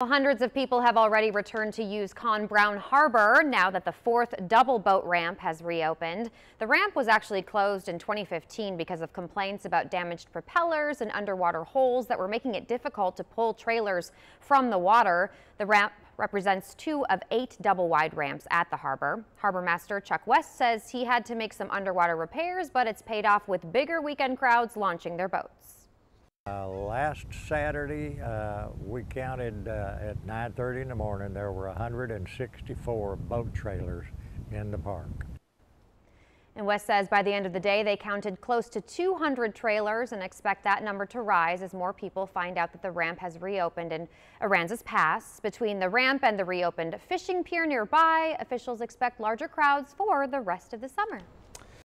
Well, hundreds of people have already returned to use Conn Brown Harbor now that the fourth double boat ramp has reopened. The ramp was actually closed in 2015 because of complaints about damaged propellers and underwater holes that were making it difficult to pull trailers from the water. The ramp represents 2 of 8 double-wide ramps at the harbor. Harbor Master Chuck West says he had to make some underwater repairs, but it's paid off with bigger weekend crowds launching their boats. Last Saturday, we counted at 9:30 in the morning, there were 164 boat trailers in the park. And West says by the end of the day, they counted close to 200 trailers and expect that number to rise as more people find out that the ramp has reopened in Aransas Pass. Between the ramp and the reopened fishing pier nearby, officials expect larger crowds for the rest of the summer.